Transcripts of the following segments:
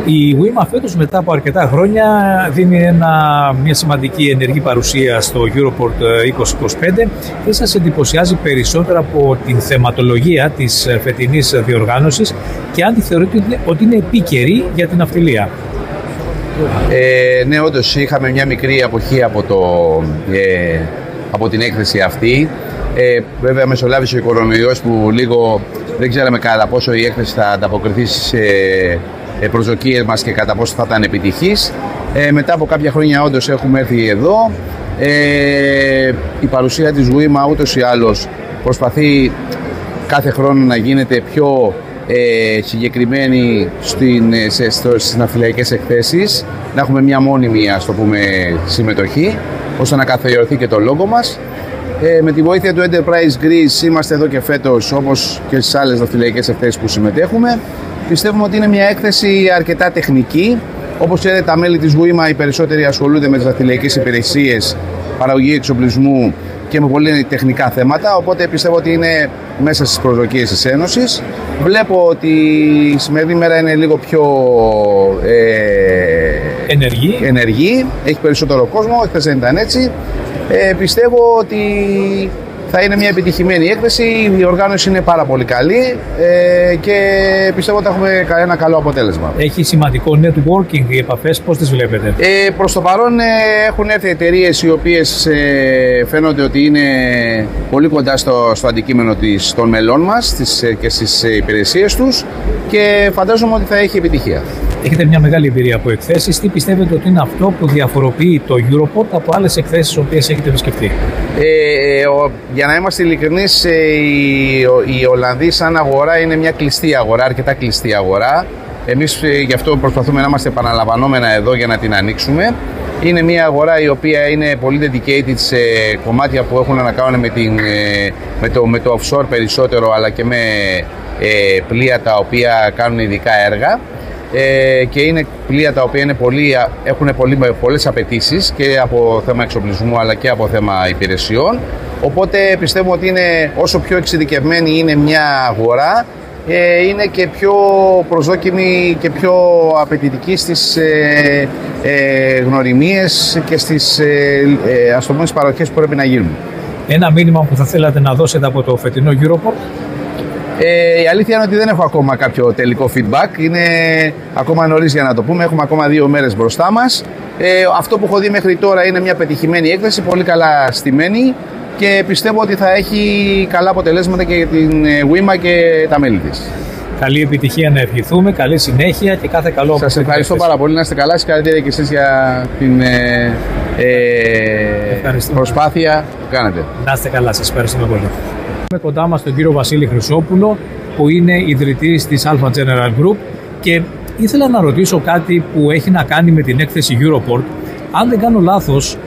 Η WIMA φέτος, μετά από αρκετά χρόνια, δίνει μια σημαντική ενεργή παρουσία στο Europort 2025. Τι σας εντυπωσιάζει περισσότερα από την θεματολογία της φετινής διοργάνωσης και αν τη θεωρείτε ότι είναι επίκαιρη για την ναυτιλία? Ναι, όντως είχαμε μια μικρή αποχή από την έκθεση αυτή. Βέβαια μεσολάβησε ο κορονοϊός που λίγο δεν ξέραμε κατά πόσο η έκθεση θα ανταποκριθεί στις προσδοκίες μας και κατά πόσο θα ήταν επιτυχής. Μετά από κάποια χρόνια όντως έχουμε έρθει εδώ. Η παρουσία της WIMA ούτως ή άλλως προσπαθεί κάθε χρόνο να γίνεται πιο συγκεκριμένη στις ναυτιλιακές εκθέσεις, να έχουμε μια μόνιμη, ας το πούμε, συμμετοχή, ώστε να καθιερωθεί και το λόγο μας. Με τη βοήθεια του Enterprise Greece είμαστε εδώ και φέτος, όπως και στις άλλες ναυτιλιακές εκθέσεις που συμμετέχουμε. Πιστεύουμε ότι είναι μια έκθεση αρκετά τεχνική. Όπως ξέρετε, τα μέλη της WIMA οι περισσότεροι ασχολούνται με τις ναυτιλιακές υπηρεσίες, παραγωγή εξοπλισμού και με πολύ τεχνικά θέματα, οπότε πιστεύω ότι είναι μέσα στις προσδοκίες της Ένωσης. Βλέπω ότι η σημερινή μέρα είναι λίγο πιο ενεργή, έχει περισσότερο κόσμο, χθες δεν ήταν έτσι. Πιστεύω ότι θα είναι μια επιτυχημένη έκθεση, η διοργάνωση είναι πάρα πολύ καλή και πιστεύω ότι θα έχουμε ένα καλό αποτέλεσμα. Έχει σημαντικό networking, οι επαφές, πώς τις βλέπετε? Προς το παρόν έχουν έρθει εταιρείες οι οποίες φαίνονται ότι είναι πολύ κοντά στο αντικείμενο των μελών μας και στις υπηρεσίες τους και φαντάζομαι ότι θα έχει επιτυχία. Έχετε μια μεγάλη εμπειρία από εκθέσεις. Τι πιστεύετε ότι είναι αυτό που διαφοροποιεί το Europort από άλλες εκθέσεις τις οποίες έχετε επισκεφτεί? Για να είμαστε ειλικρινείς, η Ολλανδία σαν αγορά είναι μια κλειστή αγορά, αρκετά κλειστή αγορά. Εμείς γι' αυτό προσπαθούμε να είμαστε επαναλαμβανόμενα εδώ για να την ανοίξουμε. Είναι μια αγορά η οποία είναι πολύ dedicated σε κομμάτια που έχουν να κάνουν με το offshore περισσότερο, αλλά και με πλοία τα οποία κάνουν ειδικά έργα. Και είναι πλοία τα οποία έχουν πολλές απαιτήσεις και από θέμα εξοπλισμού αλλά και από θέμα υπηρεσιών. Οπότε πιστεύω ότι όσο πιο εξειδικευμένη είναι μια αγορά, είναι και πιο προσδόκιμη και πιο απαιτητική στις γνωριμίες και στις παροχές που πρέπει να γίνουν. Ένα μήνυμα που θα θέλατε να δώσετε από το φετινό Europort? Η αλήθεια είναι ότι δεν έχω ακόμα κάποιο τελικό feedback. Είναι ακόμα νωρίς για να το πούμε. Έχουμε ακόμα 2 μέρες μπροστά μας. Αυτό που έχω δει μέχρι τώρα είναι μια πετυχημένη έκθεση, πολύ καλά στημένη και πιστεύω ότι θα έχει καλά αποτελέσματα και για την WIMA και τα μέλη της. Καλή επιτυχία να ευχηθούμε, καλή συνέχεια και κάθε καλό. Σας ευχαριστώ πάρα πολύ, να είστε καλά. Συγχαρητήρια και εσείς για την προσπάθεια που κάνετε. Να είστε καλά, σας ευχαριστούμε πολύ. Είμαι κοντά μας τον κύριο Βασίλη Χρυσόπουλο, που είναι ιδρυτής της Alpha General Group, και ήθελα να ρωτήσω κάτι που έχει να κάνει με την έκθεση Europort. Αν δεν κάνω λάθος,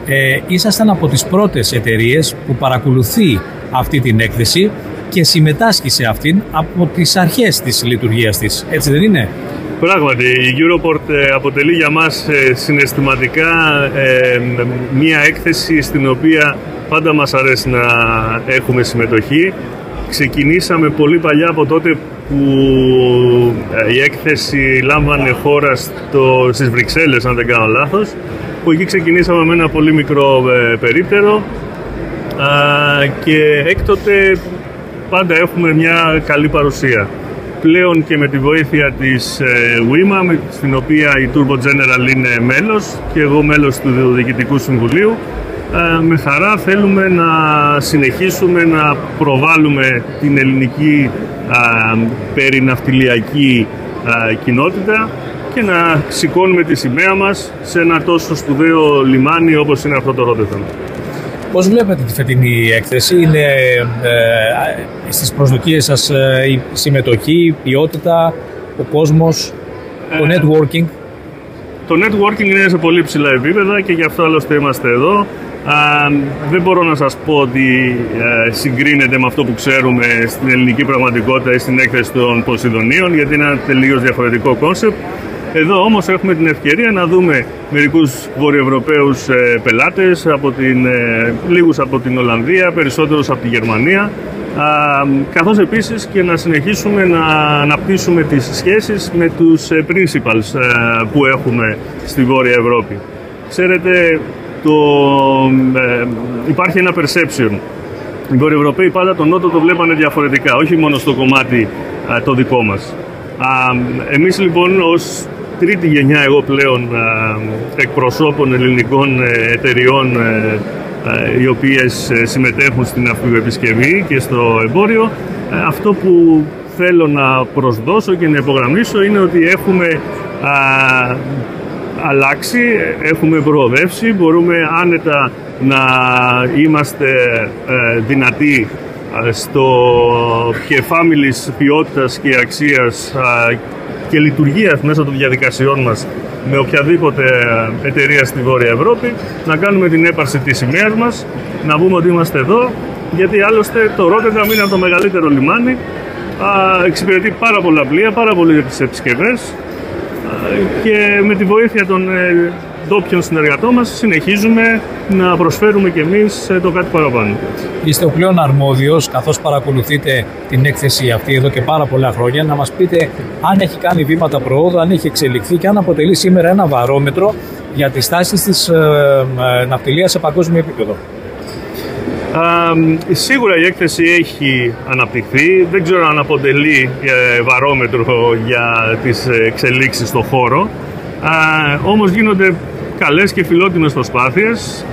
ήσασταν από τις πρώτες εταιρείες που παρακολουθεί αυτή την έκθεση και συμμετάσχει σε αυτήν από τις αρχές της λειτουργίας της. Έτσι δεν είναι? Πράγματι, η Europort αποτελεί για μας συναισθηματικά μία έκθεση στην οποία πάντα μας αρέσει να έχουμε συμμετοχή. Ξεκινήσαμε πολύ παλιά, από τότε που η έκθεση λάμβανε χώρα στις Βρυξέλλες, αν δεν κάνω λάθος, που εκεί ξεκινήσαμε με ένα πολύ μικρό περίπτερο και έκτοτε πάντα έχουμε μια καλή παρουσία. Πλέον και με τη βοήθεια της WIMA, στην οποία η Turbo General είναι μέλος και εγώ μέλος του Διοικητικού Συμβουλίου, με χαρά θέλουμε να συνεχίσουμε να προβάλλουμε την ελληνική περιναυτιλιακή κοινότητα και να σηκώνουμε τη σημαία μας σε ένα τόσο σπουδαίο λιμάνι όπως είναι αυτό το Ρότερνταμ. Πώς βλέπετε τη φετινή έκθεση? Είναι στις προσδοκίες σας η συμμετοχή, η ποιότητα, ο κόσμος, το networking? Το networking είναι σε πολύ ψηλά επίπεδα και γι' αυτό άλλωστε είμαστε εδώ. Δεν μπορώ να σας πω ότι συγκρίνεται με αυτό που ξέρουμε στην ελληνική πραγματικότητα ή στην έκθεση των Ποσειδονίων, γιατί είναι ένα τελείως διαφορετικό κόνσεπτ. Εδώ όμως έχουμε την ευκαιρία να δούμε μερικούς βορειοευρωπαίους πελάτες, λίγους από την Ολλανδία, περισσότερους από τη Γερμανία, καθώς επίσης και να συνεχίσουμε να αναπτύσσουμε τις σχέσεις με τους principals που έχουμε στη Βόρεια Ευρώπη. Ξέρετε, υπάρχει ένα perception. Οι Βορειοευρωπαίοι πάντα τον Νότο το βλέπανε διαφορετικά, όχι μόνο στο κομμάτι το δικό μας. Εμείς λοιπόν ως τρίτη γενιά εγώ πλέον εκπροσώπων ελληνικών εταιριών οι οποίες συμμετέχουν στην αυπηγοεπισκευή και στο εμπόριο, αυτό που θέλω να προσδώσω και να υπογραμμίσω είναι ότι έχουμε αλλάξει, έχουμε προοδεύσει, μπορούμε άνετα να είμαστε δυνατοί στο και families ποιότητας και αξίας και λειτουργίας μέσα των διαδικασιών μας με οποιαδήποτε εταιρεία στη Βόρεια Ευρώπη, να κάνουμε την έπαρση της σημαίας μας, να πούμε ότι είμαστε εδώ, γιατί άλλωστε το Ρότερνταμ είναι το μεγαλύτερο λιμάνι, εξυπηρετεί πάρα πολλά πλοία, πάρα πολλές επισκευές και με τη βοήθεια των ντόπιων συνεργατών μας συνεχίζουμε να προσφέρουμε κι εμείς το κάτι παραπάνω. Είστε ο πλέον αρμόδιος, καθώς παρακολουθείτε την έκθεση αυτή εδώ και πάρα πολλά χρόνια, να μας πείτε αν έχει κάνει βήματα προόδου, αν έχει εξελιχθεί και αν αποτελεί σήμερα ένα βαρόμετρο για τις τάσεις της ναυτιλίας σε παγκόσμιο επίπεδο. Σίγουρα η έκθεση έχει αναπτυχθεί, δεν ξέρω αν αποτελεί βαρόμετρο για τις εξελίξεις στον χώρο, όμως γίνονται καλές και φιλότιμες προσπάθειες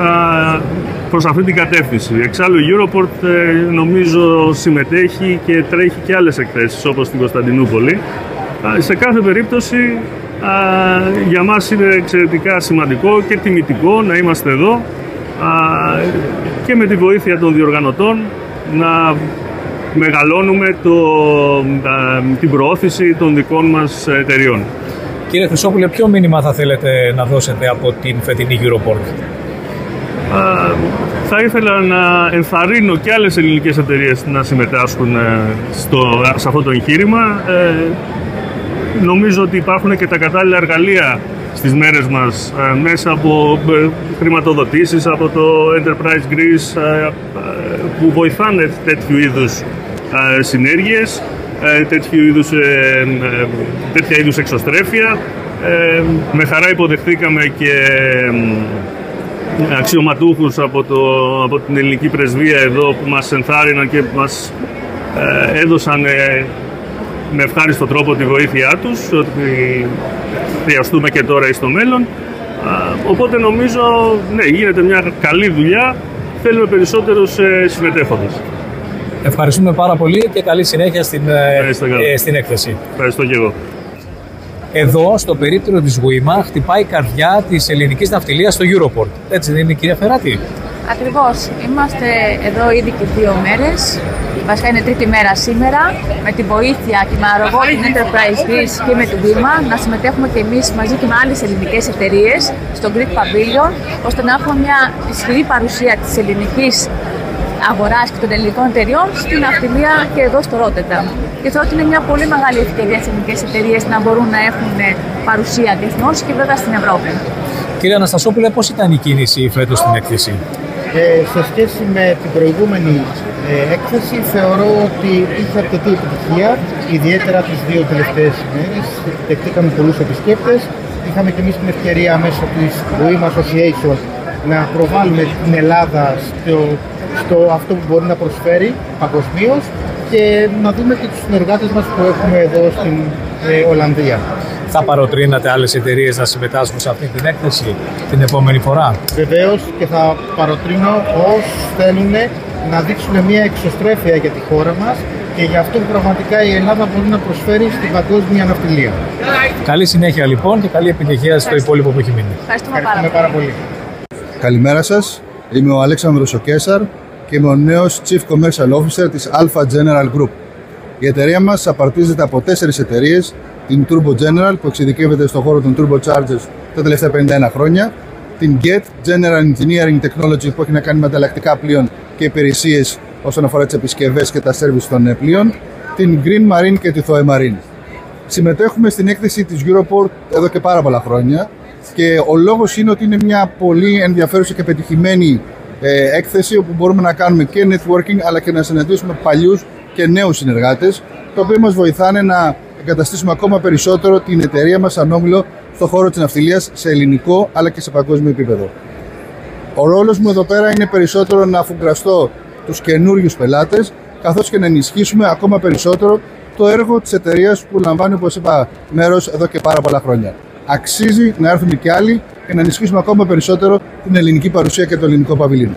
προς αυτή την κατεύθυνση. Εξάλλου η Europort νομίζω συμμετέχει και τρέχει και άλλες εκθέσεις όπως στην Κωνσταντινούπολη. Σε κάθε περίπτωση για μας είναι εξαιρετικά σημαντικό και τιμητικό να είμαστε εδώ και με τη βοήθεια των διοργανωτών να μεγαλώνουμε την προώθηση των δικών μας εταιριών. Κύριε Χρυσόπουλε, ποιο μήνυμα θα θέλετε να δώσετε από την φετινή Europort? Θα ήθελα να ενθαρρύνω και άλλες ελληνικές εταιρείες να συμμετάσχουν σε αυτό το εγχείρημα. Νομίζω ότι υπάρχουν και τα κατάλληλα εργαλεία στις μέρες μας μέσα από χρηματοδοτήσεις από το Enterprise Greece που βοηθάνε τέτοιου είδους συνέργειες, τέτοια είδους εξωστρέφεια. Με χαρά υποδεχτήκαμε και αξιωματούχους από την ελληνική πρεσβεία εδώ που μας ενθάρρυναν και μας έδωσαν με ευχάριστο τρόπο τη βοήθειά τους, ότι χρειαστούμε και τώρα ή στο μέλλον. Οπότε νομίζω, ναι, γίνεται μια καλή δουλειά, θέλουμε περισσότερους συμμετέχοντες. Ευχαριστούμε πάρα πολύ και καλή συνέχεια στην έκθεση. Ευχαριστώ και εγώ. Εδώ, στο περίπτερο της Γουίμα, χτυπάει η καρδιά της ελληνικής ναυτιλίας στο Europort. Έτσι δεν είναι, κυρία Φεράτη? Ακριβώς. Είμαστε εδώ ήδη και 2 μέρες. Βασικά είναι τρίτη μέρα σήμερα. Με τη βοήθεια και με αρρωγό την Enterprise Greece και με την Γουίμα να συμμετέχουμε και εμείς μαζί και με άλλες ελληνικές εταιρείες στο Greek Pavilion, ώστε να έχουμε μια ισχυρή παρουσία της ελληνικής αγοράς και των ελληνικών εταιριών στην ναυτιλία και εδώ στο Ρότερνταμ. Και θεωρώ ότι είναι μια πολύ μεγάλη ευκαιρία στις ελληνικές εταιρείες να μπορούν να έχουν παρουσία διεθνώς και βέβαια στην Ευρώπη. Κύριε Αναστασόπουλε, πώς ήταν η κίνηση φέτος στην έκθεση? Σε σχέση με την προηγούμενη έκθεση, θεωρώ ότι είχε αρκετή επιτυχία, ιδιαίτερα τις 2 τελευταίες ημέρες. Δεχτήκαμε πολλούς επισκέπτες. Είχαμε και εμείς την ευκαιρία μέσω της WIMA Association να προβάλλουμε την Ελλάδα στο αυτό που μπορεί να προσφέρει παγκοσμίως και να δούμε και τους συνεργάτες μας που έχουμε εδώ στην Ολλανδία. Θα παροτρύνατε άλλες εταιρείες να συμμετάσχουν σε αυτή την έκθεση την επόμενη φορά? Βεβαίως, και θα παροτρύνω όσους θέλουν να δείξουν μια εξωστρέφεια για τη χώρα μας και για αυτό που πραγματικά η Ελλάδα μπορεί να προσφέρει στην παγκόσμια ναυτιλία. Καλή συνέχεια λοιπόν και καλή επιτυχία στο υπόλοιπο που έχει μείνει. Ευχαριστούμε πάρα πολύ. Καλημέρα σας. Είμαι ο Αλέξανδρος ο Κέσαρ και είμαι ο νέος Chief Commercial Officer της Alpha General Group. Η εταιρεία μας απαρτίζεται από 4 εταιρείες. Την Turbo General που εξειδικεύεται στον χώρο των Turbochargers τα τελευταία 51 χρόνια. Την GET General Engineering Technology που έχει να κάνει με ανταλλακτικά πλοίων και υπηρεσίες όσον αφορά τις επισκευές και τα service των πλοίων. Την Green Marine και τη Thoe Marine. Συμμετέχουμε στην έκθεση της Europort εδώ και πάρα πολλά χρόνια και ο λόγος είναι ότι είναι μια πολύ ενδιαφέρουσα και πετυχημένη έκθεση όπου μπορούμε να κάνουμε και networking αλλά και να συναντήσουμε παλιούς και νέους συνεργάτες, το οποίο μας βοηθάνε να εγκαταστήσουμε ακόμα περισσότερο την εταιρεία μας σαν όμιλο στον χώρο της ναυτιλίας σε ελληνικό αλλά και σε παγκόσμιο επίπεδο. Ο ρόλος μου εδώ πέρα είναι περισσότερο να αφουγκραστώ τους καινούριους πελάτες, καθώς και να ενισχύσουμε ακόμα περισσότερο το έργο της εταιρείας που λαμβάνει, όπως είπα, μέρος εδώ και πάρα πολλά χρόνια. Αξίζει να έρθουν και άλλοι και να ενισχύσουμε ακόμα περισσότερο την ελληνική παρουσία και το ελληνικό παβιλίων.